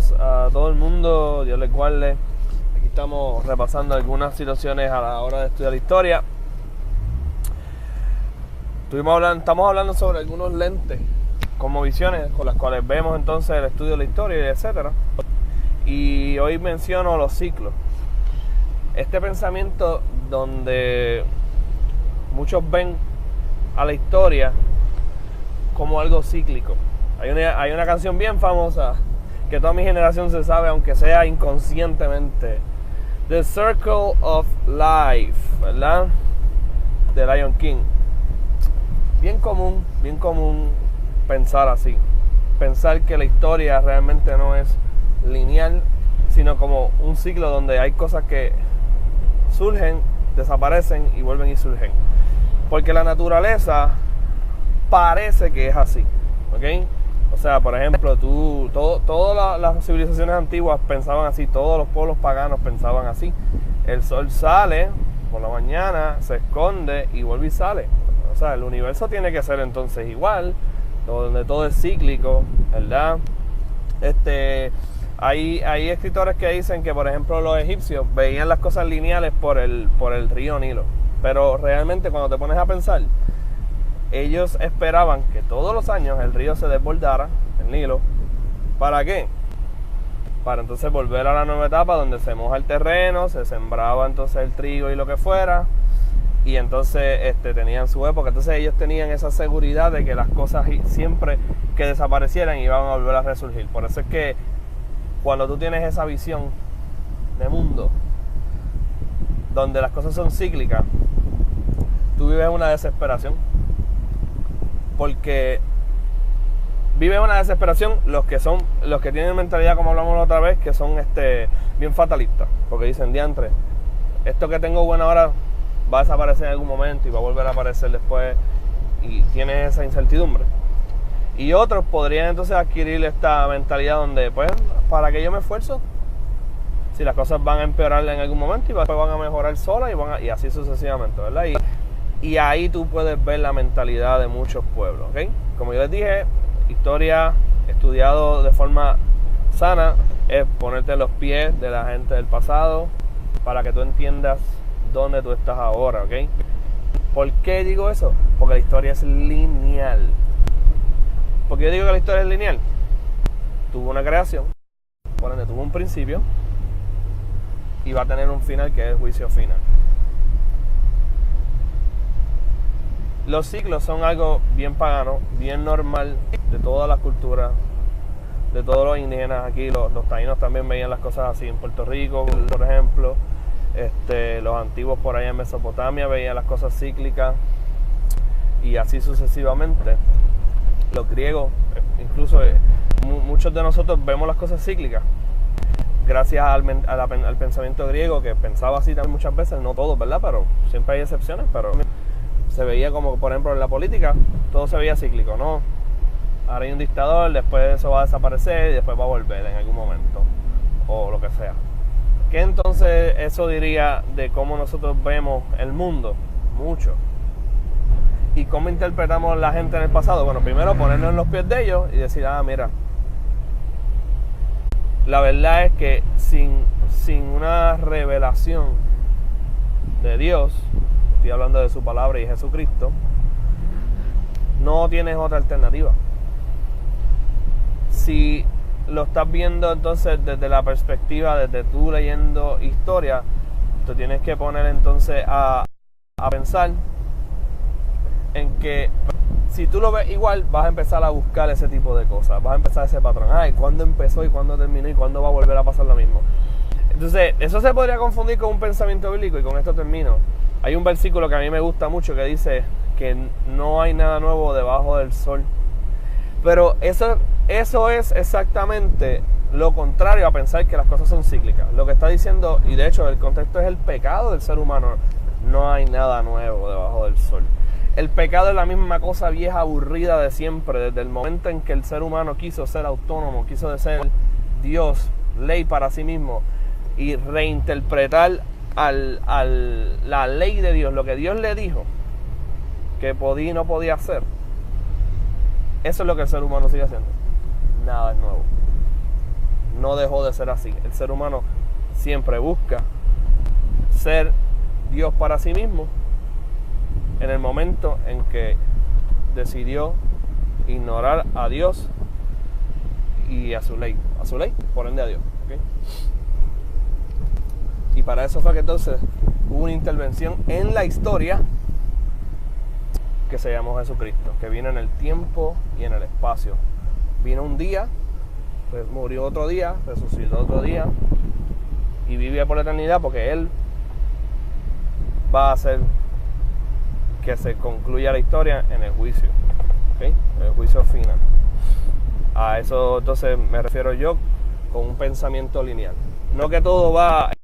Saludos a todo el mundo, Dios les guarde. Aquí estamos repasando algunas situaciones a la hora de estudiar historia. Estamos hablando sobre algunos lentes, como visiones con las cuales vemos entonces el estudio de la historia, etcétera. Y hoy menciono los ciclos. Este pensamiento donde muchos ven a la historia como algo cíclico. Hay una canción bien famosa que toda mi generación se sabe, aunque sea inconscientemente. The Circle of Life, ¿verdad? De Lion King. Bien común pensar así. Pensar que la historia realmente no es lineal, sino como un ciclo donde hay cosas que surgen, desaparecen y vuelven y surgen. Porque la naturaleza parece que es así, ¿ok? O sea, por ejemplo, todas las civilizaciones antiguas pensaban así, todos los pueblos paganos pensaban así. El sol sale por la mañana, se esconde y vuelve y sale. O sea, el universo tiene que ser entonces igual, donde todo es cíclico, ¿verdad? Hay escritores que dicen que, por ejemplo, los egipcios veían las cosas lineales por el río Nilo. Pero realmente cuando te pones a pensar, ellos esperaban que todos los años el río se desbordara, el Nilo. ¿Para qué? Para entonces volver a la nueva etapa donde se moja el terreno, se sembraba entonces el trigo y lo que fuera, y entonces tenían su época. Entonces ellos tenían esa seguridad de que las cosas siempre que desaparecieran iban a volver a resurgir. Por eso es que cuando tú tienes esa visión de mundo donde las cosas son cíclicas, tú vives una desesperación. Porque vive una desesperación los que tienen mentalidad, como hablamos la otra vez, que son bien fatalistas. Porque dicen, diantre, esto que tengo bueno ahora va a desaparecer en algún momento y va a volver a aparecer después, y tienes esa incertidumbre. Y otros podrían entonces adquirir esta mentalidad donde, pues, ¿para qué yo me esfuerzo? Si las cosas van a empeorar en algún momento y después van a mejorar solas y así sucesivamente, ¿verdad? Y ahí tú puedes ver la mentalidad de muchos pueblos, ¿ok? Como yo les dije, historia estudiado de forma sana es ponerte en los pies de la gente del pasado para que tú entiendas dónde tú estás ahora, ¿ok? ¿Por qué digo eso? Porque la historia es lineal. ¿Por qué yo digo que la historia es lineal? Tuvo una creación, por ende tuvo un principio y va a tener un final que es el juicio final. Los ciclos son algo bien pagano, bien normal de todas las culturas, de todos los indígenas aquí. Los taínos también veían las cosas así en Puerto Rico, por ejemplo. Los antiguos por allá en Mesopotamia veían las cosas cíclicas y así sucesivamente. Los griegos, incluso muchos de nosotros vemos las cosas cíclicas gracias al pensamiento griego, que pensaba así también muchas veces, no todos, ¿verdad? Pero siempre hay excepciones, pero se veía como, por ejemplo, en la política, todo se veía cíclico, ¿no? Ahora hay un dictador, después eso va a desaparecer y después va a volver en algún momento, o lo que sea. ¿Qué entonces eso diría de cómo nosotros vemos el mundo? Mucho. ¿Y cómo interpretamos la gente en el pasado? Bueno, primero ponernos en los pies de ellos y decir, mira, la verdad es que sin una revelación de Dios, estoy hablando de su palabra y Jesucristo, no tienes otra alternativa. Si lo estás viendo entonces desde la perspectiva, desde tú leyendo historia, tú tienes que poner entonces a pensar en que si tú lo ves igual, vas a empezar a buscar ese tipo de cosas, vas a empezar ese patrón. ¿Cuándo empezó y cuándo terminó y cuándo va a volver a pasar lo mismo? Entonces, eso se podría confundir con un pensamiento bíblico, y con esto termino. Hay un versículo que a mí me gusta mucho que dice que no hay nada nuevo debajo del sol. Pero eso es exactamente lo contrario a pensar que las cosas son cíclicas. Lo que está diciendo, y de hecho el contexto es el pecado del ser humano. No hay nada nuevo debajo del sol. El pecado es la misma cosa vieja, aburrida de siempre, desde el momento en que el ser humano quiso ser autónomo, quiso ser Dios, ley para sí mismo, y reinterpretar la ley de Dios, lo que Dios le dijo que podía y no podía hacer. Eso es lo que el ser humano sigue haciendo. Nada es nuevo. no dejó de ser así. El ser humano siempre busca ser Dios para sí mismo en el momento en que decidió ignorar a Dios y a su ley, por ende a Dios, ¿okay? Y para eso fue que entonces hubo una intervención en la historia que se llamó Jesucristo, que vino en el tiempo y en el espacio. Vino un día, pues murió otro día, resucitó otro día y vive por la eternidad, porque Él va a hacer que se concluya la historia en el juicio, ¿okay? El juicio final. A eso entonces me refiero yo con un pensamiento lineal. No que todo va